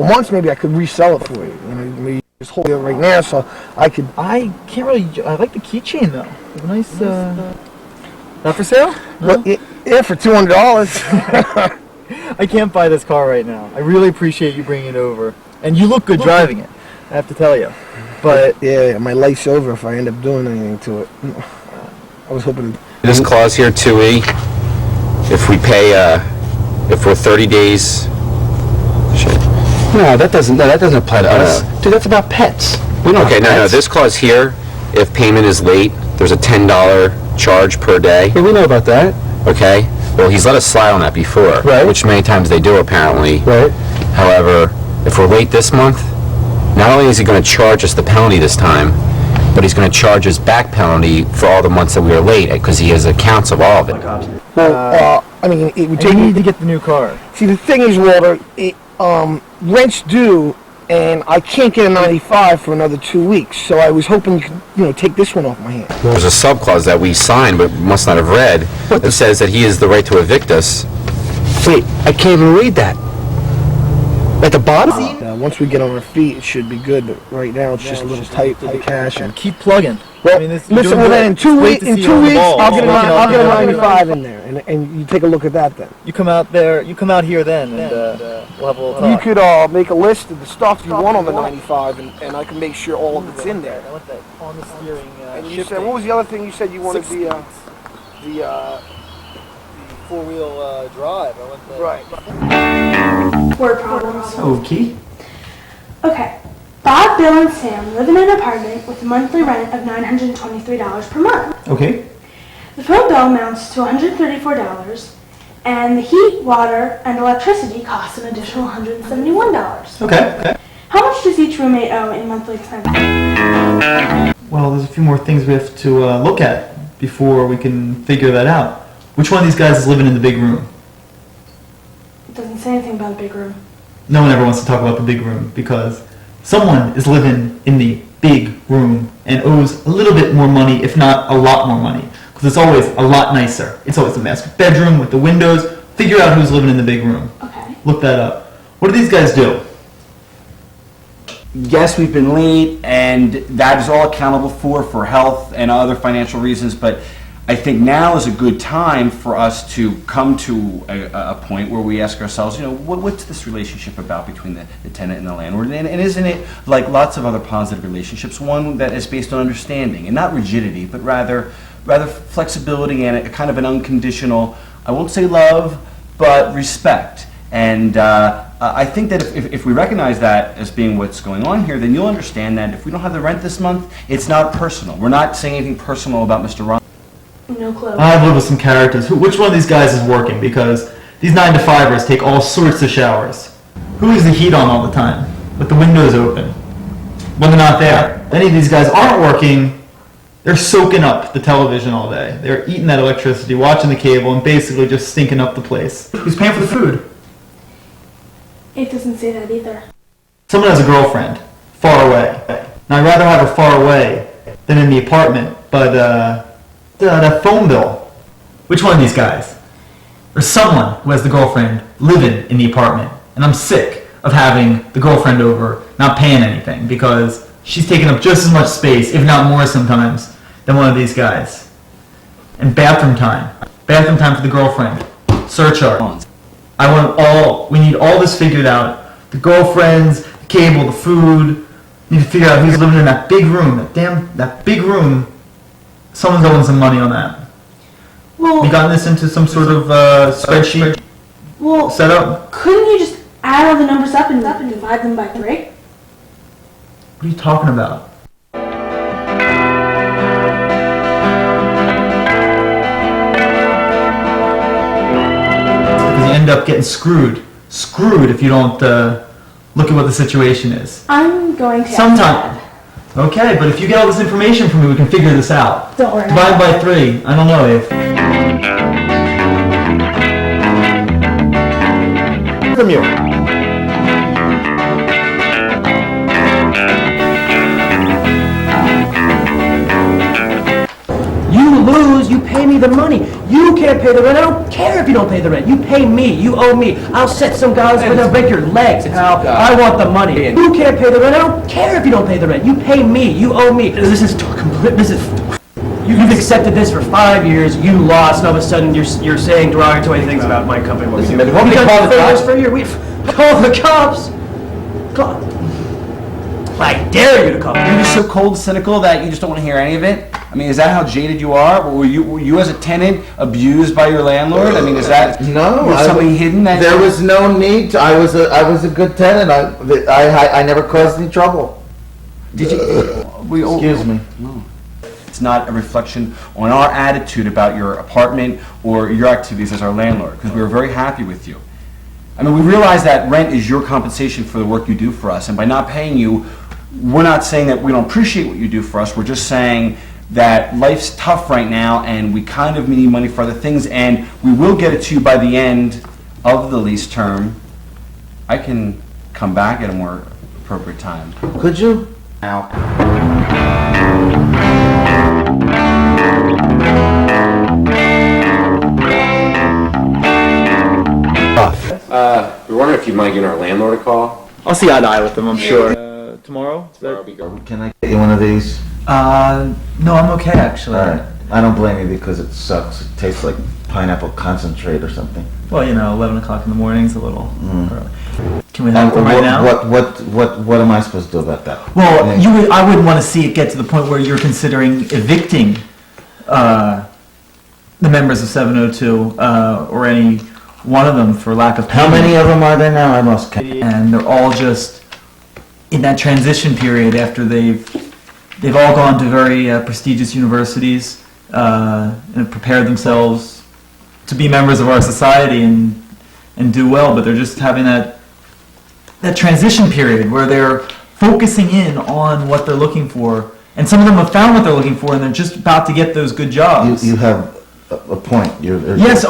months, maybe I could resell it for you. You know, maybe just hold it right now, so I could. I can't really. I like the keychain though. It's a nice. Not for sale? No? Well, yeah, for $200. I can't buy this car right now. I really appreciate you bringing it over, and you look good driving it. I have to tell you. But yeah, my life's over if I end up doing anything to it. I was hoping. This clause here, 2E, if we pay, if we're 30 days. No, that doesn't apply to us. Dude, that's about pets. We don't Okay, have pets. no, this clause here, if payment is late, there's a $10 charge per day. Yeah, we know about that. Okay? Well, he's let us slide on that before. Right. Which many times they do, apparently. Right. However, if we're late this month, not only is he going to charge us the penalty this time, but he's going to charge us back penalty for all the months that we were late, because he has accounts of all of it. Well, I mean, it would take you me need to get the new car. See, the thing is, Walter, rent's due, and I can't get a 95 for another 2 weeks. So I was hoping you could, take this one off my hands. There's a subclause that we signed but must not have read that says that he has the right to evict us. Wait, I can't even read that. At the bottom? Once we get on our feet, it should be good. But right now, it's just a little tight with the cash. And Keep plugging. well, I mean, listen, well, then in 2 weeks, I'll get a I'll 95 in there, and you take a look at that then. You come out there. You come out here then, and we'll have a little talk. You could make a list of the stuff you want on the 95, and I can make sure all of it's in there. I want that on the steering. And you said, what was the other thing you said you wanted? The four-wheel drive. I want that. right. Word problems. Okay. Okay. Bob, Bill, and Sam live in an apartment with a monthly rent of $923 per month. Okay. The phone bill amounts to $134, and the heat, water, and electricity costs an additional $171. Okay. How much does each roommate owe in monthly expenses? Well, there's a few more things we have to look at before we can figure that out. Which one of these guys is living in the big room? It doesn't say anything about a big room. No one ever wants to talk about the big room because someone is living in the big room and owes a little bit more money, if not a lot more money, because it's always a lot nicer. It's always a master bedroom with the windows. Figure out who's living in the big room. Okay. Look that up. What do these guys do? Yes, we've been late, and that is all accountable for health and other financial reasons, but I think now is a good time for us to come to a point where we ask ourselves, what's this relationship about between the tenant and the landlord? And isn't it, like lots of other positive relationships, one that is based on understanding, and not rigidity, but rather flexibility and a kind of an unconditional, I won't say love, but respect. And I think that if we recognize that as being what's going on here, then you'll understand that if we don't have the rent this month, it's not personal. We're not saying anything personal about Mr. Ron. No clue. I've lived with some characters. Which one of these guys is working? Because these 9-to-5ers take all sorts of showers. Who leaves the heat on all the time with the windows open when they're not there? If any of these guys aren't working, they're soaking up the television all day. They're eating that electricity, watching the cable, and basically just stinking up the place. Who's paying for the food? It doesn't say that either. Someone has a girlfriend far away. Now, I'd rather have her far away than in the apartment, but that phone bill. Which one of these guys? There's someone who has the girlfriend living in the apartment, and I'm sick of having the girlfriend over not paying anything because she's taking up just as much space, if not more sometimes, than one of these guys. And bathroom time for the girlfriend, surcharge. We need all this figured out. The girlfriends, the cable, the food. We need to figure out who's living in that big room. That big room. Someone's owing some money on that. Well, you gotten this into some sort of spreadsheet setup? Couldn't you just add all the numbers up and divide them by 3? What are you talking about? Because you end up getting screwed if you don't look at what the situation is. I'm going to. Sometime. Okay, but if you get all this information from me, we can figure this out. Don't worry. Divide by 3. I don't know if. From you. You lose, you pay me the money. You You can't pay the rent. I don't care if you don't pay the rent. You pay me. You owe me. I'll set some guys where they'll break your legs, pal. I want the money. You can't pay the rent. I don't care if you don't pay the rent. You pay me. You owe me. This is complete. This is. You've accepted this for 5 years. You lost, and all of a sudden you're saying derogatory things about my company. What we do? We've done favors for you. We've called the cops. I dare you to call. You're just so cold and cynical that you just don't want to hear any of it? I mean, is that how jaded you are? Were you as a tenant abused by your landlord? I mean, is that something hidden? There was no need to. I was a good tenant. I never caused any trouble. Did you? Excuse me. No. It's not a reflection on our attitude about your apartment or your activities as our landlord, because we were very happy with you. I mean, we realize that rent is your compensation for the work you do for us, and by not paying you, we're not saying that we don't appreciate what you do for us. We're just saying that life's tough right now, and we kind of need money for other things, and we will get it to you by the end of the lease term. I can come back at a more appropriate time. Could you? Now. We're wondering if you might give our landlord a call. I'll see eye to eye with them, I'm sure. Tomorrow? Can I get you one of these? No, I'm okay actually. All right. I don't blame you because it sucks. It tastes like pineapple concentrate or something. Well, 11 o'clock in the morning is a little early. Can we have them right now? What am I supposed to do about that? Well, I wouldn't want to see it get to the point where you're considering evicting the members of 702 or any one of them for lack of payment. How many of them are there now? I lost count. And they're all just in that transition period after they've all gone to very prestigious universities and prepared themselves to be members of our society and do well, but they're just having that transition period where they're focusing in on what they're looking for, and some of them have found what they're looking for, and they're just about to get those good jobs. You have a point. Yes,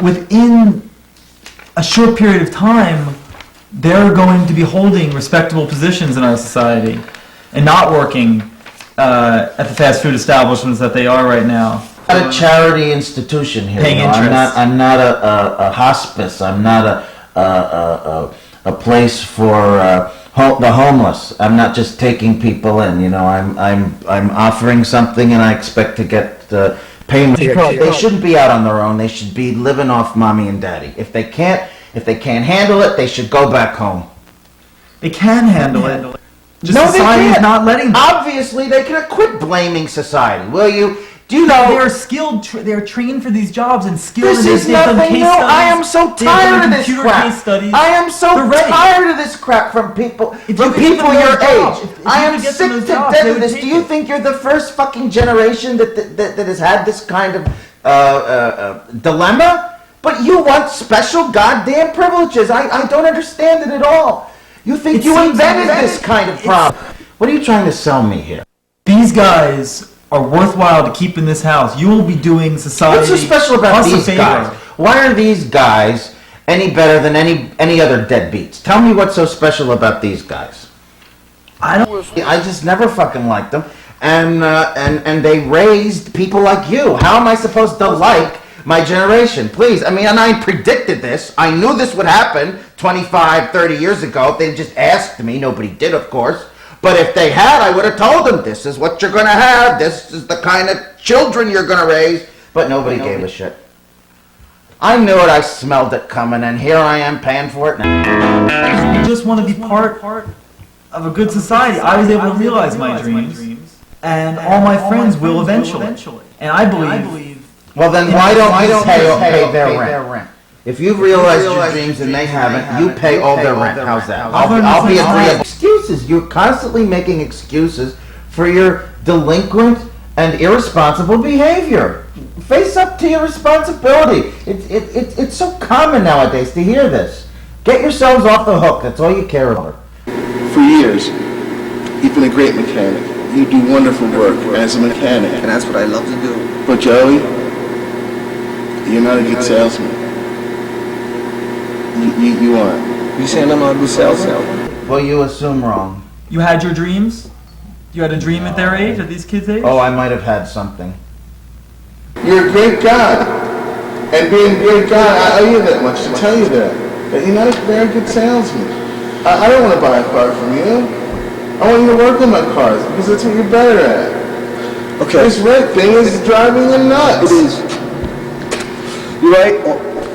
within a short period of time, they're going to be holding respectable positions in our society and not working at the fast food establishments that they are right now. I'm not a charity institution here. Paying interest. I'm not a hospice. I'm not a place for the homeless. I'm not just taking people in. I'm offering something and I expect to get payment. They shouldn't be out on their own. They should be living off mommy and daddy. If they can't handle it, they should go back home. They can handle it. Just No, society's they can't. not letting them. Obviously, they can quit blaming society. Will you? Do you know? They're skilled. They're trained for these jobs and skilled. This and is they've done nothing case new. studies. I am so They've done tired of this computer crap. case studies. I am so They're ready. tired of this crap from people If you could give them your those jobs, age. if I you am could get sick them to those jobs, death they of would this. take Do you it. think you're the first fucking generation that has had this kind of dilemma? But you want special goddamn privileges. I don't understand it at all. You think It you seems invented like this kind of problem. What are you trying to sell me here? These guys are worthwhile to keep in this house. You will be doing society. What's so special about us a these favor. guys? Why are these guys any better than any other deadbeats? Tell me what's so special about these guys. I just never fucking liked them, and they raised people like you. How am I supposed to like my generation? Please, and I predicted this. I knew this would happen 25, 30 years ago. If they just asked me, nobody did, of course. But if they had, I would have told them, this is what you're going to have. This is the kind of children you're going to raise. But nobody gave a shit. I knew it. I smelled it coming, and here I am paying for it now. You just want to be part of a good society. I was able to realize my dreams, and all my friends will eventually. And I believe. Well, then why don't you pay their rent? If you've realized your dreams and they haven't, you pay all their rent. How's that? I'll be agreeable. Excuses. You're constantly making excuses for your delinquent and irresponsible behavior. Face up to your responsibility. It's so common nowadays to hear this. Get yourselves off the hook. That's all you care about. For years, you've been a great mechanic. You do wonderful work as a mechanic. And that's what I love to do. But Joey, you're not a good salesman. You aren't. You saying I'm not a good salesman? Well, you assume wrong. You had your dreams? You had a dream at their age, at these kids' age? Oh, I might have had something. You're a great guy. And being a great guy, I owe you that much to tell you that you're not a very good salesman. I don't want to buy a car from you. I want you to work on my cars because that's what you're better at. Okay. This rent thing is driving you nuts. It is. You're right,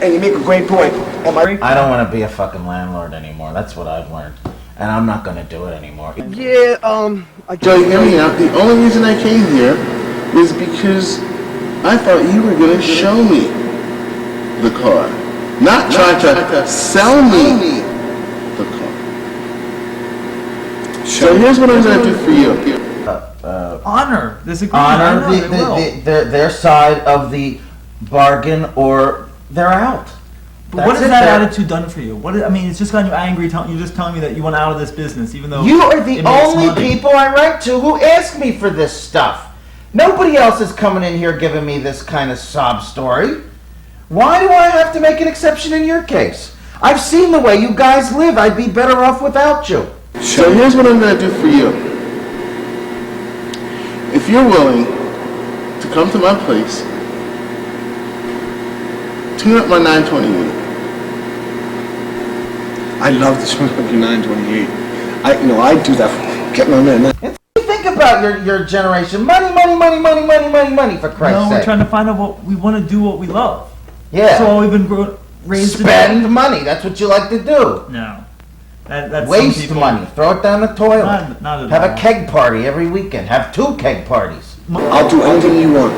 and you make a great point. I don't want to be a fucking landlord anymore. That's what I've learned. And I'm not going to do it anymore. Yeah, Joe, hear me out. The only reason I came here is because I thought you were going to show me the car. Not try to sell me the car. So here's what I'm going to do for you. Honor this agreement. Honor their side of the bargain, or they're out. But what has that attitude done for you? I mean, it's just gotten you angry. You're just telling me that you want out of this business, even though you are the it makes only money. people I write to who ask me for this stuff. Nobody else is coming in here giving me this kind of sob story. Why do I have to make an exception in your case? I've seen the way you guys live. I'd be better off without you. So here's what I'm going to do for you. If you're willing to come to my place, tune up my 928. I love to swim up your 928. I do that for getting on there. Think about your generation. Money, for Christ's No, we're sake. trying to find out what we want to do, what we love. Yeah. That's all we've been raised to do. Spend money. That's what you like to do. No. That's Waste some people, money. Throw it down the toilet. Not at Have all. a keg party every weekend. Have 2 keg parties. I'll do anything you want.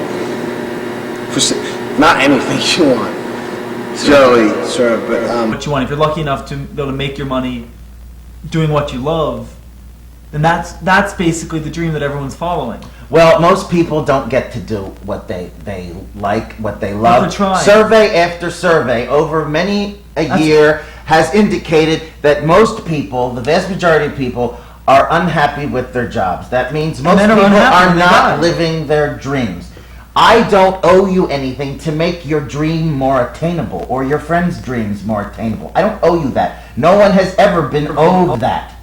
Not anything you want. Joey. Sir, but what you want. If you're lucky enough to be able to make your money doing what you love, then that's basically the dream that everyone's following. Well, most people don't get to do what they like, what they love. they're trying. Survey after survey over many a year has indicated that most people, the vast majority of people, are unhappy with their jobs. That means most people are not living their dreams. I don't owe you anything to make your dream more attainable or your friends' dreams more attainable. I don't owe you that. No one has ever been owed that.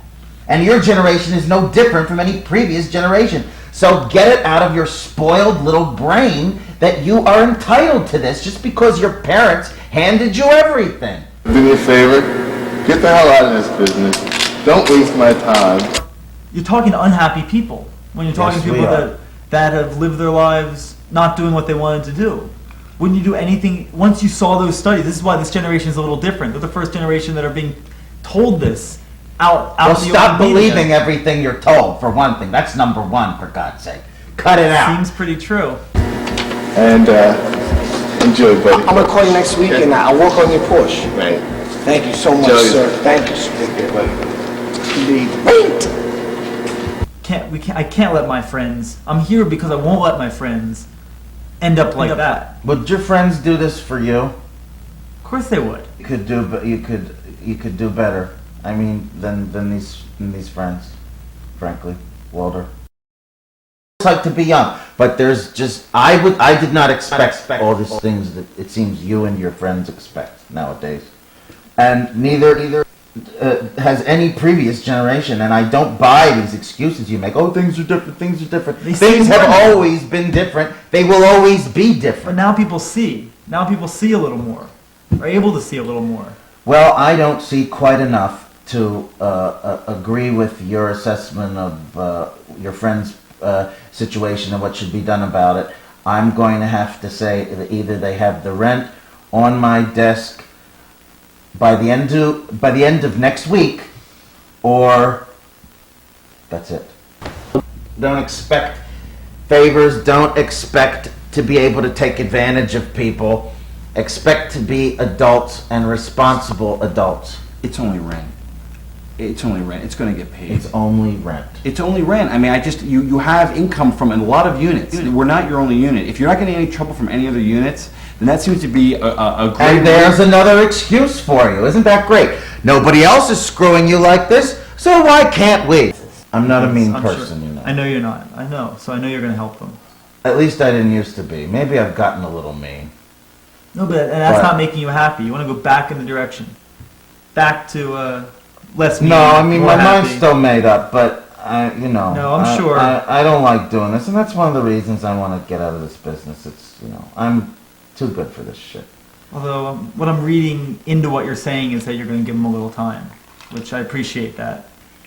And your generation is no different from any previous generation. So get it out of your spoiled little brain that you are entitled to this just because your parents handed you everything. Do me a favor. Get the hell out of this business. Don't waste my time. You're talking to unhappy people. When you're talking Yes, to we people are. that have lived their lives not doing what they wanted to do. Wouldn't you do anything, once you saw those studies, this is why this generation is a little different. They're the first generation that are being told this out Well, in the stop open media. believing everything you're told, for one thing. That's number one, for God's sake. Cut it out. Seems pretty true. And enjoy, buddy. I'm gonna call you next week and I'll work on your Porsche. Right. Thank you so much, Joey. sir. Thank you, sir. Okay, buddy. Indeed. Wait! I can't let my friends, I'm here because I won't let my friends end up like that. Would your friends do this for you? Of course they would. You could do, but you could do better. I mean, than these friends, frankly, Walter. It's like to be young, but there's just I did not expect all these things that it seems you and your friends expect nowadays, and neither has any previous generation. And I don't buy these excuses you make. Oh, things are different. Things are different. Things have always been different. They will always be different. But now people see. Now people see a little more. Are able to see a little more. Well, I don't see quite enough to agree with your assessment of your friend's situation and what should be done about it. I'm going to have to say that either they have the rent on my desk by the end of next week, or that's it. Don't expect favors. Don't expect to be able to take advantage of people. Expect to be adults and responsible adults. It's only rent. It's only rent. It's going to get paid. It's only rent. It's only rent. I mean, you have income from a lot of units. We're not your only unit. If you're not getting any trouble from any other units, then that seems to be a great... And there's another excuse for you. Isn't that great? Nobody else is screwing you like this, so why can't we? I'm not a mean person, you know. I know you're not. I know. So I know you're going to help them. At least I didn't used to be. Maybe I've gotten a little mean. No, but that's not making you happy. You want to go back in the direction. Back to less mean. No, I mean, more my happy. mind's still made up, but, No, I'm sure. I don't like doing this, and that's one of the reasons I want to get out of this business. It's, I'm too good for this shit. Although what I'm reading into what you're saying is that you're going to give him a little time, which I appreciate that.